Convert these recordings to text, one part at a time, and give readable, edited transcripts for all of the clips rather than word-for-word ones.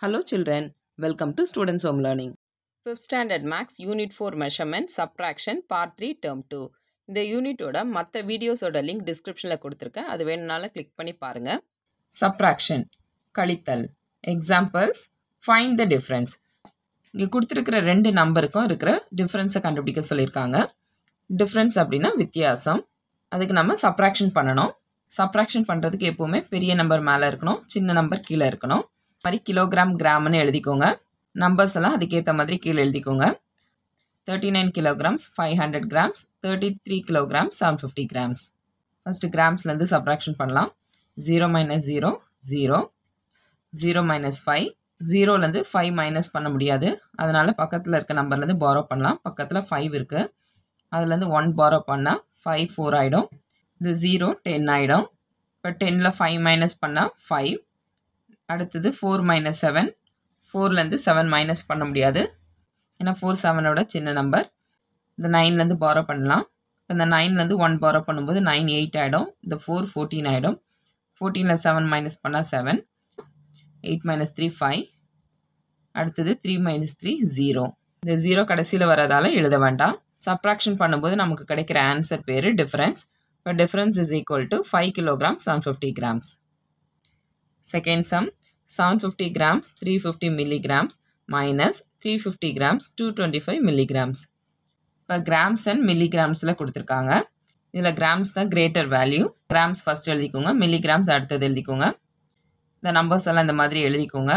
Hello children, welcome to Students Home Learning. 5th Standard Max Unit 4 Measurement Subtraction Part 3 Term 2. இந்த யூனிட்டோட மற்ற வீடியோஸோட link டிஸ்கிரிப்ஷனில் கொடுத்துருக்கேன். அது வேணும்னாலும் கிளிக் பண்ணி பாருங்க. Subtraction கழித்தல். Examples find the difference. இங்கே கொடுத்துருக்கிற ரெண்டு நம்பருக்கும் இருக்கிற டிஃப்ரென்ஸை கண்டுபிடிக்க சொல்லியிருக்காங்க. டிஃப்ரென்ஸ் அப்படின்னா வித்தியாசம். அதுக்கு நம்ம சப்ராக்ஷன் பண்ணணும். சப்ராக்ஷன் பண்ணுறதுக்கு எப்போவுமே பெரிய நம்பர் மேலே இருக்கணும், சின்ன நம்பர் கீழே இருக்கணும். மாதிரி கிலோகிராம் கிராம்னு எழுதிக்கோங்க. நம்பர்ஸ் எல்லாம் அதுக்கேற்ற மாதிரி கீழே எழுதிக்கோங்க. 39 kilograms 500 grams, 33 kilograms 750 grams. First கிராம்ஸ்லேருந்து subtraction பண்ணலாம். 0 - 0 0, 0 - 5, 0லேருந்து 5 மைனஸ் பண்ண முடியாது, அதனால் பக்கத்தில் இருக்க நம்பர்லேருந்து பாரோ பண்ணலாம். பக்கத்தில் 5 இருக்குது, அதுலேருந்து 1 பாரோ பண்ணால் 5 4 ஆகிடும். இது 0 10 ஆகிடும். இப்போ 10ல் 5 மைனஸ் பண்ணால் 5. அடுத்தது 4 - 7, 4லேருந்து 7 மைனஸ் பண்ண முடியாது, ஏன்னா 4 7ஓட சின்ன நம்பர். இந்த 9லேருந்து பாரோ பண்ணலாம். இந்த 9லேருந்து 1 பாரோ பண்ணும்போது 9 8 ஆகிடும். இந்த 4 14 ஆகிடும். 14ல் 7 மைனஸ் பண்ணால் 7, 8 - 3 5. அடுத்தது 3 - 3 0. இந்த 0 கடைசியில் வரதால் எழுத வேண்டாம். சப்ராக்ஷன் பண்ணும்போது நமக்கு கிடைக்கிற ஆன்சர் பேர் டிஃபரன்ஸ். இப்போ difference is equal to 5 kilograms 750 grams. Second sum, 750 grams 350 milligrams minus 350 grams 225 milligrams. இப்போ கிராம்ஸ் அண்ட் மில்லிகிராம்ஸில் கொடுத்துருக்காங்க. இதில் கிராம்ஸ் தான் கிரேட்டர் வேல்யூ. கிராம்ஸ் ஃபஸ்ட் எழுதிக்கோங்க, மில்லிகிராம்ஸ் அடுத்தது எழுதிக்கோங்க. இந்த நம்பர்ஸ் எல்லாம் இந்த மாதிரி எழுதிக்கோங்க.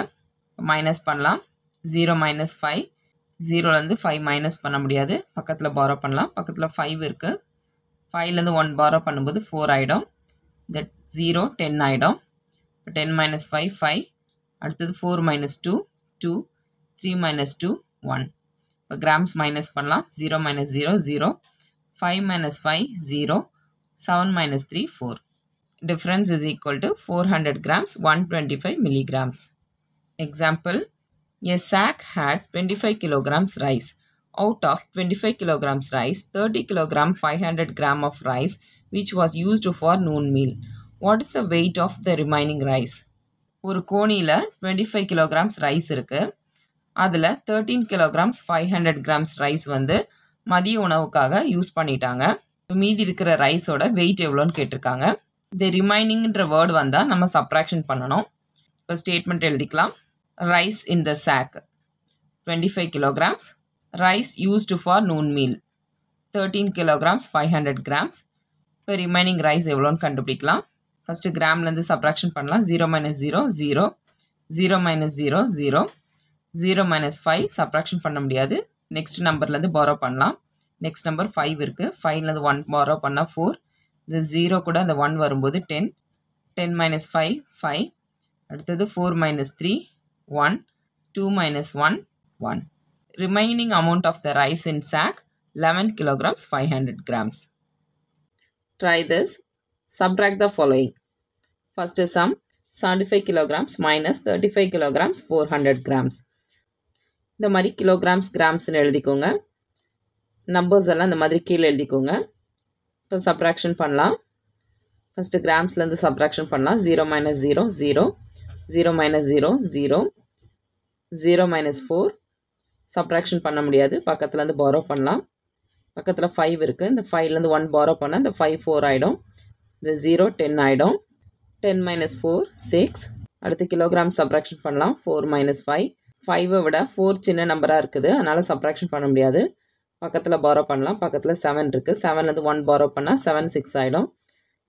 மைனஸ் பண்ணலாம். 0 - 5, 0லேருந்து 5 மைனஸ் பண்ண முடியாது, பக்கத்தில் பாரோ பண்ணலாம். பக்கத்தில் 5 இருக்குது, 5லேருந்து 1 பாரோ பண்ணும்போது 4 ஆகிடும். இந்த 0 10 ஆகிடும். 10 - 5 5, அடுத்தது 4 - 2 2, 3 - 2 1. இப்போ கிராம்ஸ் மைனஸ் பண்ணலாம். 0 - 0 0, 5 - 5 0, 7 - 3 4. Difference is equal to 400 grams 125 milligrams. Example, a sack had 25 kilograms rice. Out of 25 kilograms rice, 30 kilogram 500 gram of rice which was used for noon meal. What is the weight of the remaining rice? ஒரு கோணியில் 25 kilograms rice இருக்குது. அதில் 13 kilograms 500 grams rice வந்து மதிய உணவுக்காக use பண்ணிட்டாங்க. மீதி இருக்கிற ரைஸோட wait எவ்வளோன்னு கேட்டிருக்காங்க. இந்த ரிமைனிங்ன்ற வேர்டு வந்தால் நம்ம சப்ராக்ஷன் பண்ணணும். இப்போ ஸ்டேட்மெண்ட் எழுதிக்கலாம். Rice in the sack 25 kilograms, rice used for noon meal 13 kilograms 500 grams. இப்போ ரிமைனிங் ரைஸ் எவ்வளோன்னு கண்டுபிடிக்கலாம். ஃபஸ்ட்டு கிராம்லேருந்து சப்ராக்ஷன் பண்ணலாம். 0 - 0 0, 0 - 0 0, 0 - 5 சப்ராக்ஷன் பண்ண முடியாது. நெக்ஸ்ட் நம்பர்லேருந்து பாரோ பண்ணலாம். நெக்ஸ்ட் நம்பர் 5 இருக்குது, 5லேருந்து 1 பாரோ பண்ணால் 4. இந்த 0 கூட அந்த 1 வரும்போது 10, 10 - 5 5. அடுத்தது 4 - 3 1, 2 - 1 1. Remaining amount of the rice in sack 11 kilograms 500 grams. Try this. Subtract the following. First sum, 75 kilograms minus 35 kilograms 400 grams. இந்த மாதிரி கிலோகிராம்ஸ் கிராம்ஸ்னு எழுதிக்கோங்க. நம்பர்ஸ் எல்லாம் இந்த மாதிரி கீழே எழுதிக்கோங்க. இப்போ சப்ராக்ஷன் பண்ணலாம். ஃபஸ்ட்டு கிராம்ஸ்லேருந்து சப்ராக்ஷன் பண்ணலாம். 0 - 0 0, 0 - 0 0, 0 - 4 சப்ராக்ஷன் பண்ண முடியாது, பக்கத்துலேருந்து பாரோ பண்ணலாம். பக்கத்தில் 5 இருக்குது, இந்த 5லேருந்து 1 பாரோ பண்ணால் இந்த 5 4 ஆகிடும். இந்த 0 10 ஆகிடும். 10 - 4 6. அடுத்து கிலோகிராம் சப்ராக்ஷன் பண்ணலாம். 4 - 5, 5ஐ விட 4 சின்ன நம்பராக இருக்குது, அதனால் சப்ராக்ஷன் பண்ண முடியாது, பக்கத்தில் பாரோ பண்ணலாம். பக்கத்தில் 7 இருக்குது, 7லேருந்து 1 பாரோ பண்ணால் 7 6 ஆகிடும்.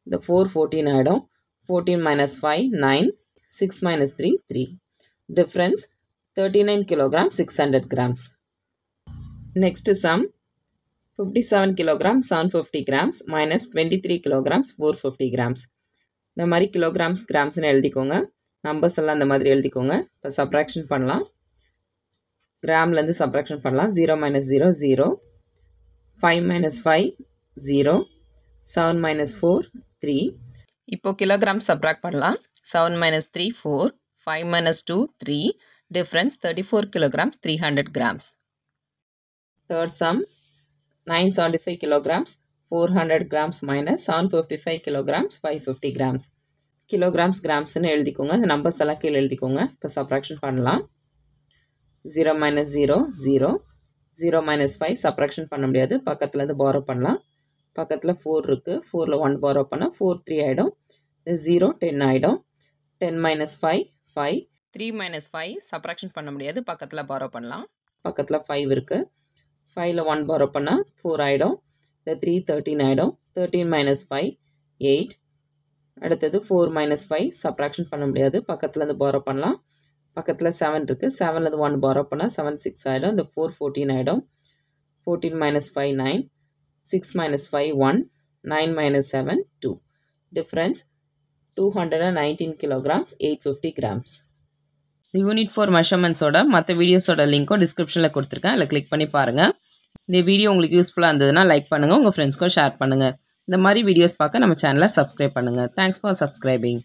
இந்த 4 14 ஆகிடும். 14 - 5 9, 6 - 3 3. Difference 39 kilograms 600 grams. Next sum, 57 kilograms 750 grams minus 23 kilograms 450 grams. இந்த மாதிரி கிலோகிராம்ஸ் கிராம்ஸ்னு எழுதிக்கோங்க. நம்பர்ஸ் எல்லாம் இந்த மாதிரி எழுதிக்கோங்க. இப்போ சப்ராக்ஷன் பண்ணலாம். கிராம்லேருந்து சப்ராக்ஷன் பண்ணலாம். 0 - 0 0, 5 - 5 0, 7 - 4 3. இப்போ கிலோகிராம் சப்ராக்ட் பண்ணலாம். 7 - 3 4, 5 - 2 3. Difference 34 kilograms 300 grams. Third sum, 975 kilograms 400 grams minus 755 kilograms 550 grams. Kilograms கிராம்ஸ்னு எழுதிக்கோங்க. அந்த நம்பர்ஸ் எல்லாம் கீழே எழுதிக்கோங்க. இப்போ சப்ராக்ஷன் பண்ணலாம். 0 - 0 0, 0 - 5 சப்ராக்ஷன் பண்ண முடியாது. பக்கத்தில் இருந்து பாரோ பண்ணலாம். பக்கத்தில் 4 இருக்குது. 4ல் 1 பாரோ பண்ணால் 4 3 ஆகிடும். 0 10 ஆகிடும். 10 - 5 5, 3 - 5 சப்ராக்ஷன் பண்ண முடியாது. பக்கத்தில் பாரோ பண்ணலாம். பக்கத்தில் 5 இருக்குது. 5ல் 1 பாரோ பண்ணால் 4 ஆகிடும். 3 13 ஆகிடும். 13 - 5 8. அடுத்தது 4 - 5 சப்ராக்ஷன் பண்ண முடியாது. பக்கத்தில் இருந்து பாரோ பண்ணலாம். பக்கத்தில் 7 இருக்குது. 7ல் 1 பாரோ பண்ணால் 7 6 ஆகிடும். இந்த 4 14 ஆகிடும். 14 - 5 9, 6 - 5 1, 9 - 7 2. Difference 219 kilograms 850 grams. யூனிட் 4 மெஷர்மெண்ட்ஸோட மற்ற வீடியோஸோட லிங்க்கும் டிஸ்கிரிப்ஷனில் கொடுத்துருக்கேன். அதில் கிளிக் பண்ணி பாருங்கள். இந்த வீடியோ உங்களுக்கு யூஸ்ஃபுல்லாக இருந்ததுன்னா லைக் பண்ணுங்கள். உங்கள் ஃப்ரெண்ட்ஸ்க்கும் ஷேர் பண்ணுங்கள். இந்த மாதிரி வீடியோஸ் பார்க்க நம்ம சேனலை சப்ஸ்கிரைப் பண்ணுங்கள். Thanks for subscribing.